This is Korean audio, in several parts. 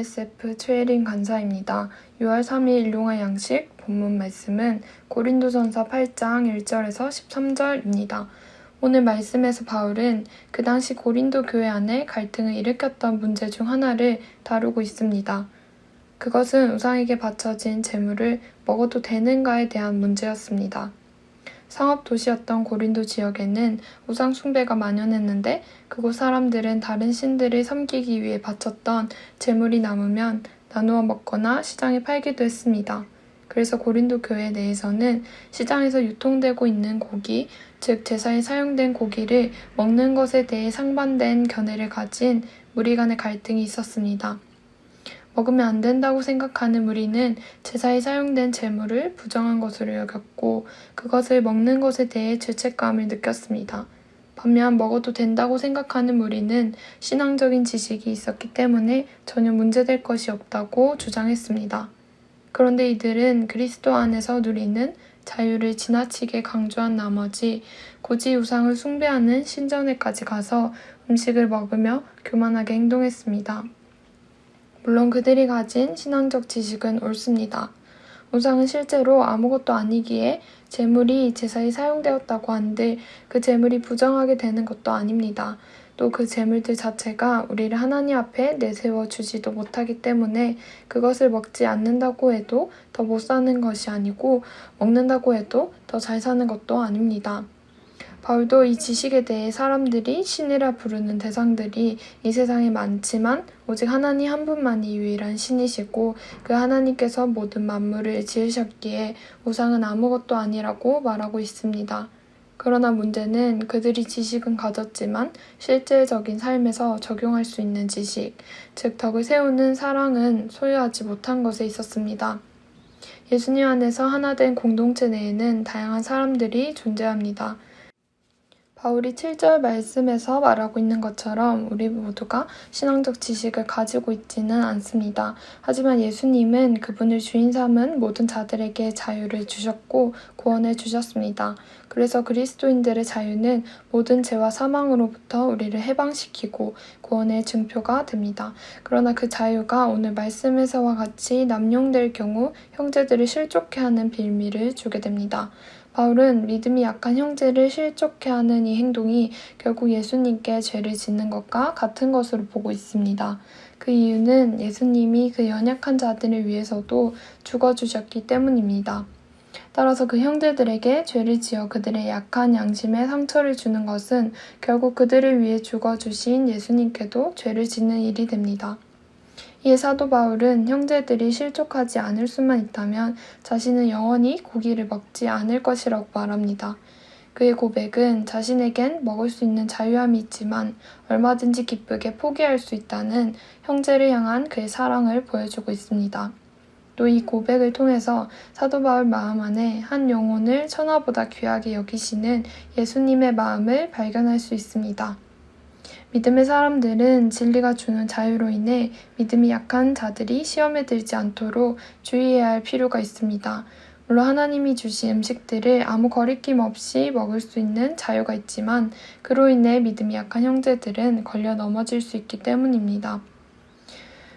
ISF 최혜린 간사입니다. 6월 3일 일용할 양식 본문 말씀은 고린도전서 8장 1절에서 13절입니다. 오늘 말씀에서 바울은 그 당시 고린도 교회 안에 갈등을 일으켰던 문제 중 하나를 다루고 있습니다. 그것은 우상에게 바쳐진 제물을 먹어도 되는가에 대한 문제였습니다. 상업 도시였던 고린도 지역에는 우상 숭배가 만연했는데 그곳 사람들은 다른 신들을 섬기기 위해 바쳤던 제물이 남으면 나누어 먹거나 시장에 팔기도 했습니다. 그래서 고린도 교회 내에서는 시장에서 유통되고 있는 고기, 즉 제사에 사용된 고기를 먹는 것에 대해 상반된 견해를 가진 무리 간의 갈등이 있었습니다. 먹으면 안 된다고 생각하는 무리는 제사에 사용된 제물을 부정한 것으로 여겼고 그것을 먹는 것에 대해 죄책감을 느꼈습니다. 반면 먹어도 된다고 생각하는 무리는 신앙적인 지식이 있었기 때문에 전혀 문제될 것이 없다고 주장했습니다. 그런데 이들은 그리스도 안에서 누리는 자유를 지나치게 강조한 나머지 굳이 우상을 숭배하는 신전에까지 가서 음식을 먹으며 교만하게 행동했습니다. 물론 그들이 가진 신앙적 지식은 옳습니다. 우상은 실제로 아무것도 아니기에 제물이 제사에 사용되었다고 한들 그 제물이 부정하게 되는 것도 아닙니다. 또 그 제물들 자체가 우리를 하나님 앞에 내세워 주지도 못하기 때문에 그것을 먹지 않는다고 해도 더 못 사는 것이 아니고 먹는다고 해도 더 잘 사는 것도 아닙니다. 바울도 이 지식에 대해 사람들이 신이라 부르는 대상들이 이 세상에 많지만 오직 하나님 한 분만이 유일한 신이시고 그 하나님께서 모든 만물을 지으셨기에 우상은 아무것도 아니라고 말하고 있습니다. 그러나 문제는 그들이 지식은 가졌지만 실제적인 삶에서 적용할 수 있는 지식, 즉 덕을 세우는 사랑은 소유하지 못한 것에 있었습니다. 예수님 안에서 하나 된 공동체 내에는 다양한 사람들이 존재합니다. 바울이 7절 말씀에서 말하고 있는 것처럼 우리 모두가 신앙적 지식을 가지고 있지는 않습니다. 하지만 예수님은 그분을 주인 삼은 모든 자들에게 자유를 주셨고 구원을 주셨습니다. 그래서 그리스도인들의 자유는 모든 죄와 사망으로부터 우리를 해방시키고 구원의 증표가 됩니다. 그러나 그 자유가 오늘 말씀에서와 같이 남용될 경우 형제들을 실족해 하는 빌미를 주게 됩니다. 바울은 믿음이 약한 형제를 실족해 하는 이 행동이 결국 예수님께 죄를 짓는 것과 같은 것으로 보고 있습니다. 그 이유는 예수님이 그 연약한 자들을 위해서도 죽어주셨기 때문입니다. 따라서 그 형제들에게 죄를 지어 그들의 약한 양심에 상처를 주는 것은 결국 그들을 위해 죽어주신 예수님께도 죄를 짓는 일이 됩니다. 이에 사도 바울은 형제들이 실족하지 않을 수만 있다면 자신은 영원히 고기를 먹지 않을 것이라고 말합니다. 그의 고백은 자신에겐 먹을 수 있는 자유함이 있지만 얼마든지 기쁘게 포기할 수 있다는 형제를 향한 그의 사랑을 보여주고 있습니다. 또 이 고백을 통해서 사도 바울 마음 안에 한 영혼을 천하보다 귀하게 여기시는 예수님의 마음을 발견할 수 있습니다. 믿음의 사람들은 진리가 주는 자유로 인해 믿음이 약한 자들이 시험에 들지 않도록 주의해야 할 필요가 있습니다. 물론 하나님이 주신 음식들을 아무 거리낌 없이 먹을 수 있는 자유가 있지만 그로 인해 믿음이 약한 형제들은 걸려 넘어질 수 있기 때문입니다.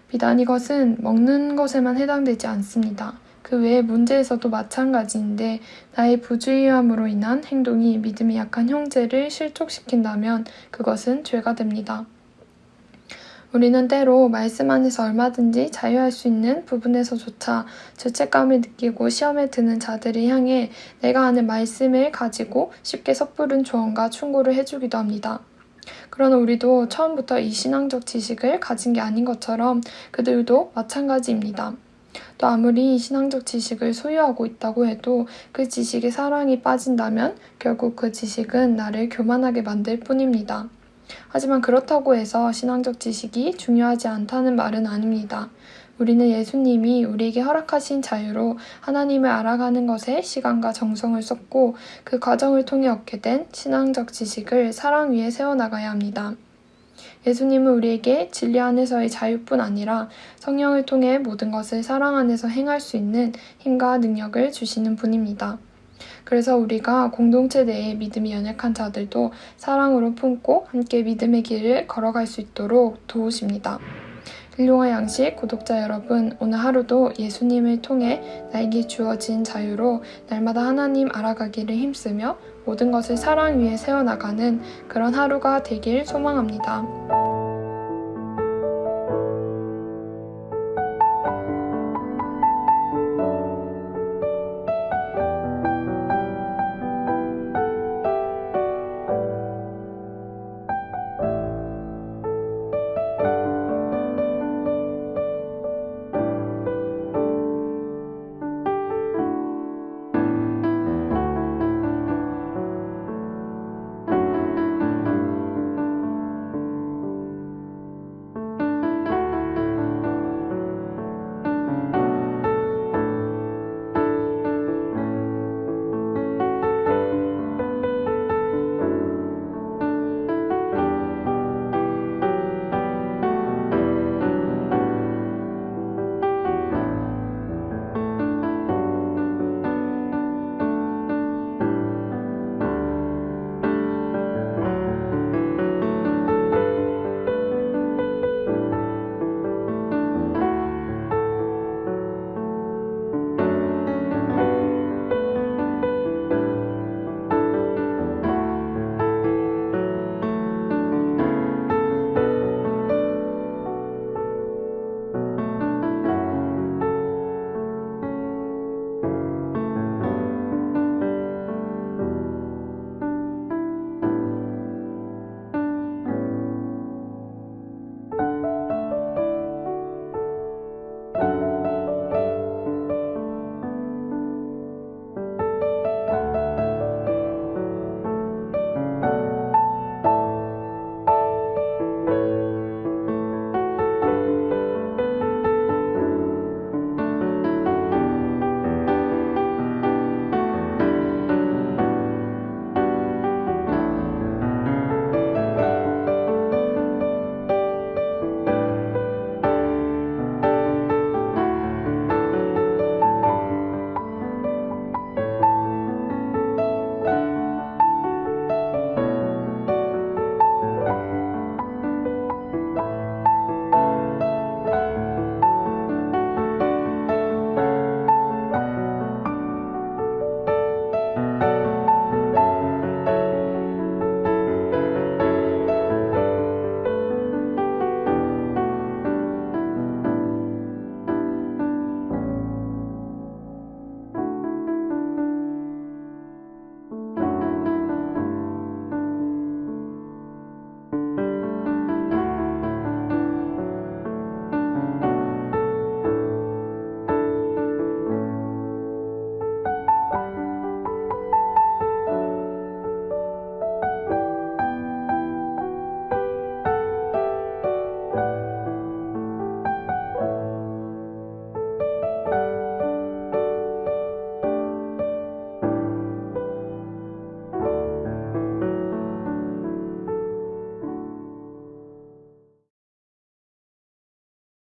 비단 이것은 먹는 것에만 해당되지 않습니다. 그 외의 문제에서도 마찬가지인데 나의 부주의함으로 인한 행동이 믿음이 약한 형제를 실족시킨다면 그것은 죄가 됩니다. 우리는 때로 말씀 안에서 얼마든지 자유할 수 있는 부분에서조차 죄책감을 느끼고 시험에 드는 자들을 향해 내가 아는 말씀을 가지고 쉽게 섣부른 조언과 충고를 해주기도 합니다. 그러나 우리도 처음부터 이 신앙적 지식을 가진 게 아닌 것처럼 그들도 마찬가지입니다. 또 아무리 신앙적 지식을 소유하고 있다고 해도 그 지식에 사랑이 빠진다면 결국 그 지식은 나를 교만하게 만들 뿐입니다. 하지만 그렇다고 해서 신앙적 지식이 중요하지 않다는 말은 아닙니다. 우리는 예수님이 우리에게 허락하신 자유로 하나님을 알아가는 것에 시간과 정성을 썼고 그 과정을 통해 얻게 된 신앙적 지식을 사랑 위에 세워나가야 합니다. 예수님은 우리에게 진리 안에서의 자유뿐 아니라 성령을 통해 모든 것을 사랑 안에서 행할 수 있는 힘과 능력을 주시는 분입니다. 그래서 우리가 공동체 내에 믿음이 연약한 자들도 사랑으로 품고 함께 믿음의 길을 걸어갈 수 있도록 도우십니다. 일용할 양식 구독자 여러분, 오늘 하루도 예수님을 통해 나에게 주어진 자유로 날마다 하나님 알아가기를 힘쓰며 모든 것을 사랑 위에 세워나가는 그런 하루가 되길 소망합니다.